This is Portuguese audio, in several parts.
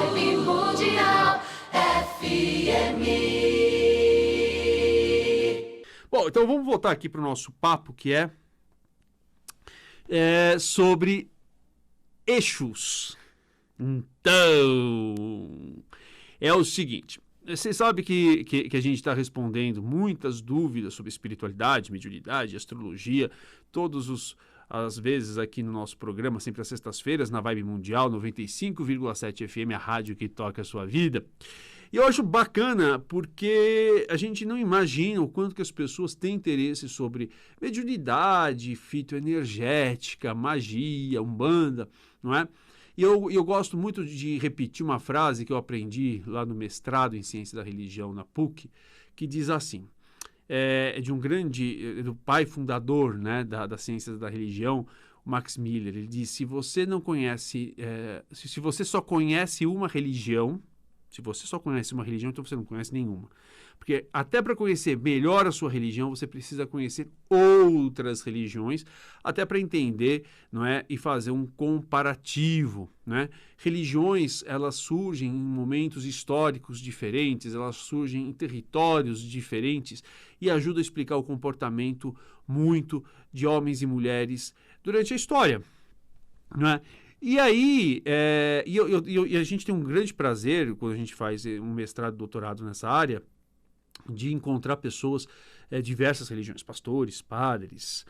Vibe Mundial FM. Bom, então vamos voltar aqui para o nosso papo, que é sobre Exus. Então, é o seguinte, você sabe que a gente está respondendo muitas dúvidas sobre espiritualidade, mediunidade, astrologia, as vezes aqui no nosso programa, sempre às sextas-feiras, na Vibe Mundial 95,7 FM, a rádio que toca a sua vida. E eu acho bacana porque a gente não imagina o quanto que as pessoas têm interesse sobre mediunidade, fitoenergética, magia, umbanda, não é? E eu gosto muito de repetir uma frase que eu aprendi lá no mestrado em Ciência da Religião na PUC, que diz assim, do pai fundador, né, das Ciências da Religião, o Max Miller. Ele diz, se você não conhece, se você só conhece uma religião, então você não conhece nenhuma. Porque até para conhecer melhor a sua religião, você precisa conhecer outras religiões, até para entender, não é, e fazer um comparativo, né? Religiões, elas surgem em momentos históricos diferentes, elas surgem em territórios diferentes e ajudam a explicar o comportamento muito de homens e mulheres durante a história, não é? E aí, e a gente tem um grande prazer, quando a gente faz um mestrado, doutorado nessa área, de encontrar pessoas diversas religiões, pastores, padres,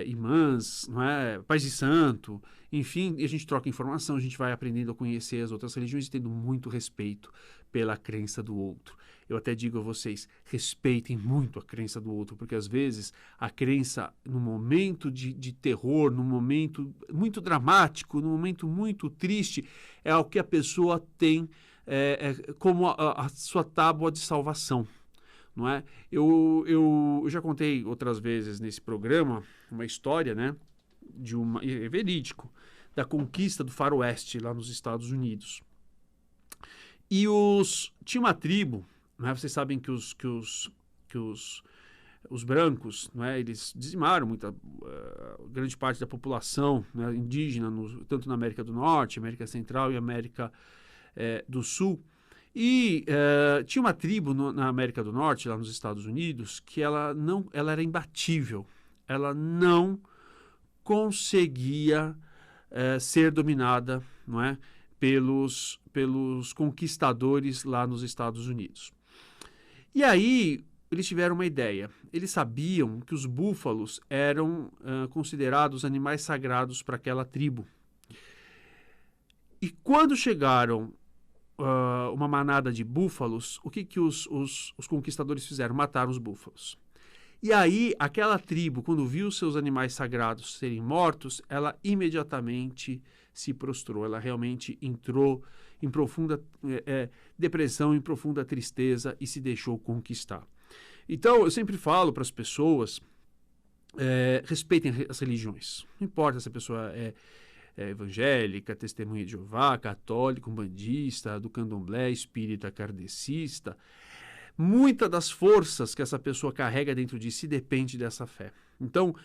imãs, não é? Pais de santo, enfim, e a gente troca informação, a gente vai aprendendo a conhecer as outras religiões e tendo muito respeito pela crença do outro. Eu até digo a vocês, respeitem muito a crença do outro, porque às vezes a crença, no momento de terror, num momento muito dramático, num momento muito triste, é o que a pessoa tem como a sua tábua de salvação. Não é? Eu já contei outras vezes nesse programa uma história, né, é verídico, da conquista do faroeste lá nos Estados Unidos. E tinha uma tribo, não é? Vocês sabem que os brancos, não é? Eles dizimaram grande parte da população, né, indígena, tanto na América do Norte, América Central e América do Sul. E tinha uma tribo na América do Norte, lá nos Estados Unidos, que ela era imbatível. Ela não conseguia ser dominada, não é, pelos conquistadores lá nos Estados Unidos. E aí eles tiveram uma ideia. Eles sabiam que os búfalos eram considerados animais sagrados para aquela tribo. E quando chegaram uma manada de búfalos, o que os conquistadores fizeram? Mataram os búfalos. E aí, aquela tribo, quando viu seus animais sagrados serem mortos, ela imediatamente se prostrou. Ela realmente entrou em profunda depressão, em profunda tristeza e se deixou conquistar. Então, eu sempre falo para as pessoas, respeitem as religiões. Não importa se a pessoa é evangélica, testemunha de Jeová, católico, umbandista, do candomblé, espírita, kardecista. Muitas das forças que essa pessoa carrega dentro de si depende dessa fé. Então,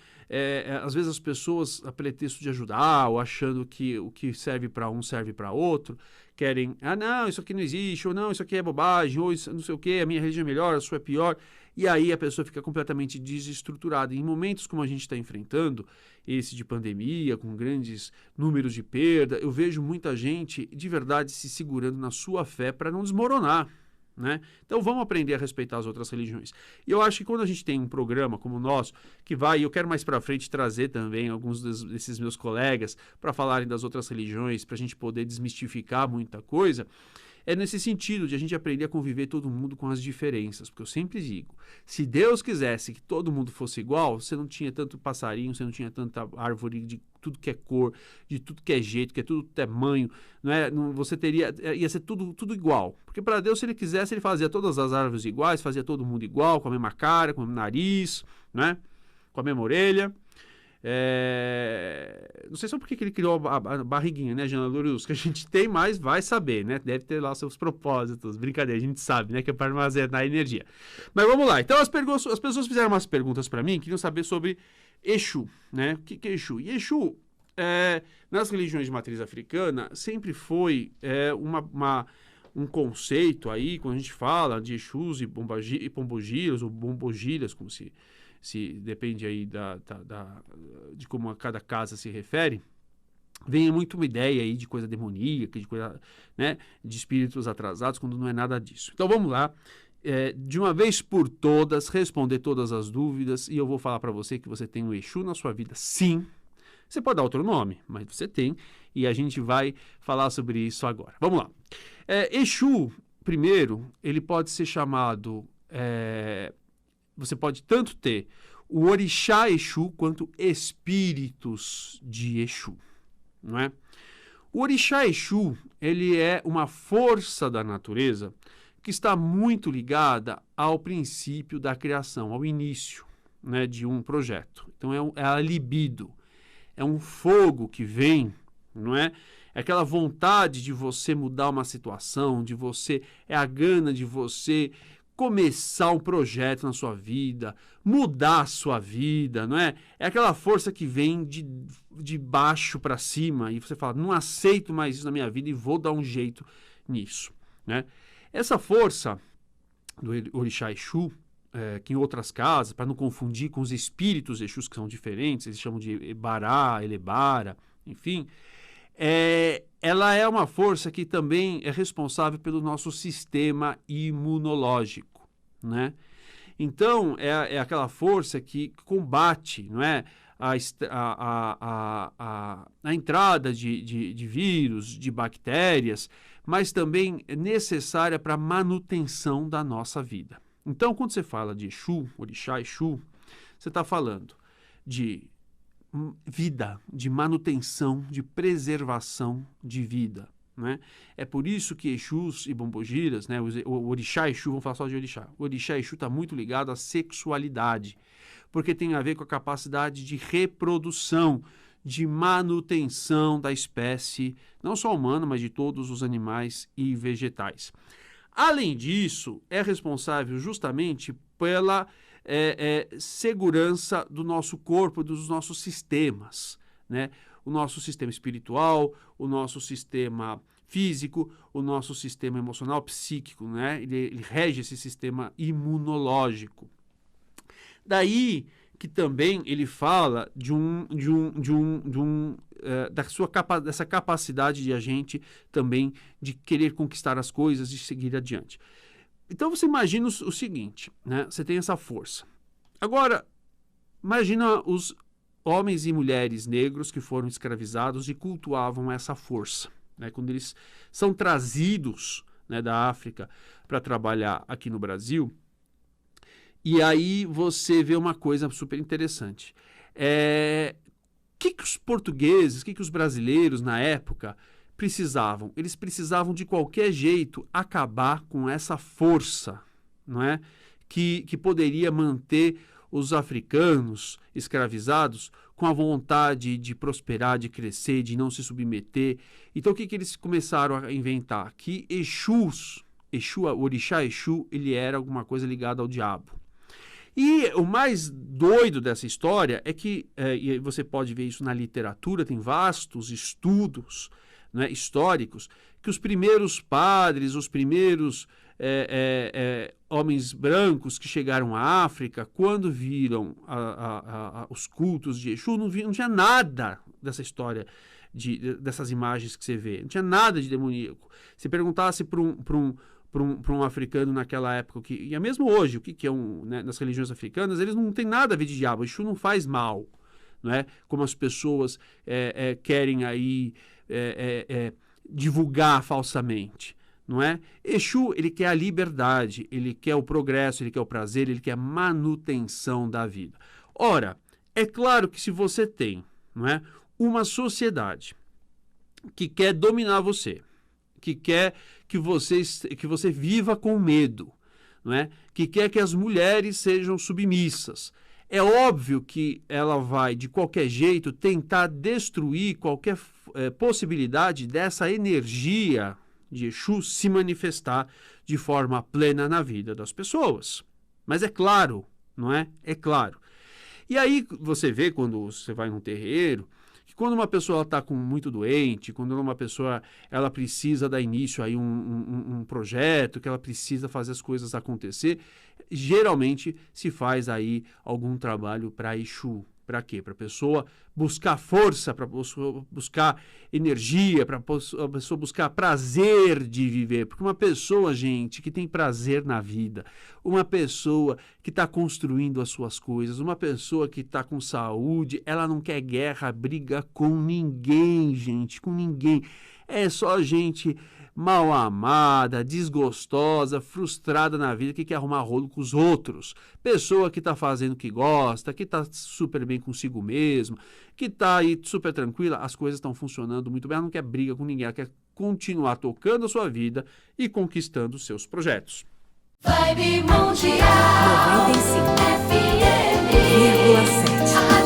às vezes as pessoas, a pretexto de ajudar, ou achando que o que serve para um serve para outro, querem, não, isso aqui não existe, ou não, isso aqui é bobagem, ou isso, não sei o que, a minha religião é melhor, a sua é pior, e aí a pessoa fica completamente desestruturada. Em momentos como a gente está enfrentando, esse de pandemia, com grandes números de perda, eu vejo muita gente de verdade se segurando na sua fé para não desmoronar. Né? Então vamos aprender a respeitar as outras religiões. E eu acho que quando a gente tem um programa como o nosso, que vai, e eu quero mais para frente trazer também alguns desses meus colegas para falarem das outras religiões, para a gente poder desmistificar muita coisa, é nesse sentido de a gente aprender a conviver todo mundo com as diferenças, porque eu sempre digo, se Deus quisesse que todo mundo fosse igual, você não tinha tanto passarinho, você não tinha tanta árvore de tudo que é cor, de tudo que é jeito, que é tudo tamanho, não é? Você ia ser tudo igual, porque para Deus, se Ele quisesse, Ele fazia todas as árvores iguais, fazia todo mundo igual, com a mesma cara, com o mesmo nariz, né? Com a mesma orelha. Não sei só porque que ele criou a barriguinha, né, Jana Louruz, que a gente tem, mas vai saber, né, deve ter lá seus propósitos, brincadeira, a gente sabe, né, que é para armazenar energia. Mas vamos lá, então as pessoas fizeram umas perguntas para mim, queriam saber sobre Exu, né, o que é Exu? E Exu nas religiões de matriz africana, sempre foi um conceito aí, quando a gente fala de Exus e Pombogiras, ou Bombogiras, como se depende aí de como a cada casa se refere, vem muito uma ideia aí de coisa demoníaca, de coisa, né, de espíritos atrasados, quando não é nada disso. Então vamos lá, de uma vez por todas, responder todas as dúvidas, e eu vou falar para você que você tem um Exu na sua vida, sim. Você pode dar outro nome, mas você tem, e a gente vai falar sobre isso agora. Vamos lá. Exu, primeiro, ele pode ser chamado, você pode tanto ter o orixá Exu quanto espíritos de Exu, não é? O orixá Exu, ele é uma força da natureza que está muito ligada ao princípio da criação, ao início, né, de um projeto. Então é a libido. É um fogo que vem, não é? É aquela vontade de você mudar uma situação, é a gana de você começar um projeto na sua vida, mudar a sua vida, não é? É aquela força que vem de baixo para cima e você fala, não aceito mais isso na minha vida e vou dar um jeito nisso, né? Essa força do orixá Exu, que em outras casas, para não confundir com os espíritos Exus que são diferentes, eles chamam de Ebará, Elebara, enfim, ela é uma força que também é responsável pelo nosso sistema imunológico, né? Então, é aquela força que combate, não é, a entrada de vírus, de bactérias, mas também é necessária para a manutenção da nossa vida. Então, quando você fala de Exu, orixá Exu, você está falando de vida, de manutenção, de preservação de vida, né? É por isso que Exus e Bombogiras, né, o orixá Exu, vamos falar só de orixá. O orixá Exu está muito ligado à sexualidade, porque tem a ver com a capacidade de reprodução, de manutenção da espécie, não só humana, mas de todos os animais e vegetais. Além disso, é responsável justamente pela segurança do nosso corpo, dos nossos sistemas, né? O nosso sistema espiritual, o nosso sistema físico, o nosso sistema emocional, psíquico, né? Ele rege esse sistema imunológico. Daí que também ele fala dessa capacidade de a gente também de querer conquistar as coisas e seguir adiante. Então você imagina o seguinte, né? Você tem essa força. Agora, imagina os homens e mulheres negros que foram escravizados e cultuavam essa força, né? Quando eles são trazidos, né, da África para trabalhar aqui no Brasil. E aí você vê uma coisa super interessante. O que os portugueses, o que os brasileiros na época precisavam? Eles precisavam de qualquer jeito acabar com essa força, não é? Que poderia manter os africanos escravizados com a vontade de prosperar, de crescer, de não se submeter. Então o que eles começaram a inventar? Que Exu, o orixá Exu, ele era alguma coisa ligada ao diabo. E o mais doido dessa história é que, e você pode ver isso na literatura, tem vastos estudos, né, históricos, que os primeiros padres, os primeiros homens brancos que chegaram à África, quando viram os cultos de Exu, não tinha nada dessa história, dessas imagens que você vê, não tinha nada de demoníaco. Se perguntasse para um africano naquela época, e é mesmo hoje, o que é né, nas religiões africanas, eles não têm nada a ver de diabo, Exu não faz mal, não é? Como as pessoas querem aí divulgar falsamente, não é? Exu, ele quer a liberdade, ele quer o progresso, ele quer o prazer, ele quer a manutenção da vida. Ora, é claro que se você tem, não é, uma sociedade que quer dominar você, que quer que você viva com medo, não é? Que quer que as mulheres sejam submissas. É óbvio que ela vai, de qualquer jeito, tentar destruir qualquer possibilidade dessa energia de Exu se manifestar de forma plena na vida das pessoas. Mas é claro, não é? É claro. E aí você vê, quando você vai num terreiro, que Quando uma pessoa está muito doente, quando uma pessoa ela precisa dar início a um projeto, que ela precisa fazer as coisas acontecer, geralmente se faz aí algum trabalho para Exu. Para quê? Para a pessoa buscar força, para a pessoa buscar energia, para a pessoa buscar prazer de viver. Porque uma pessoa, gente, que tem prazer na vida, uma pessoa que está construindo as suas coisas, uma pessoa que está com saúde, ela não quer guerra, briga com ninguém, gente, com ninguém. É só gente mal amada, desgostosa, frustrada na vida, que quer arrumar rolo com os outros. Pessoa que está fazendo o que gosta, que está super bem consigo mesmo, que está aí super tranquila, as coisas estão funcionando muito bem, ela não quer briga com ninguém, ela quer continuar tocando a sua vida e conquistando os seus projetos. Vibe Mundial 95,7. FM.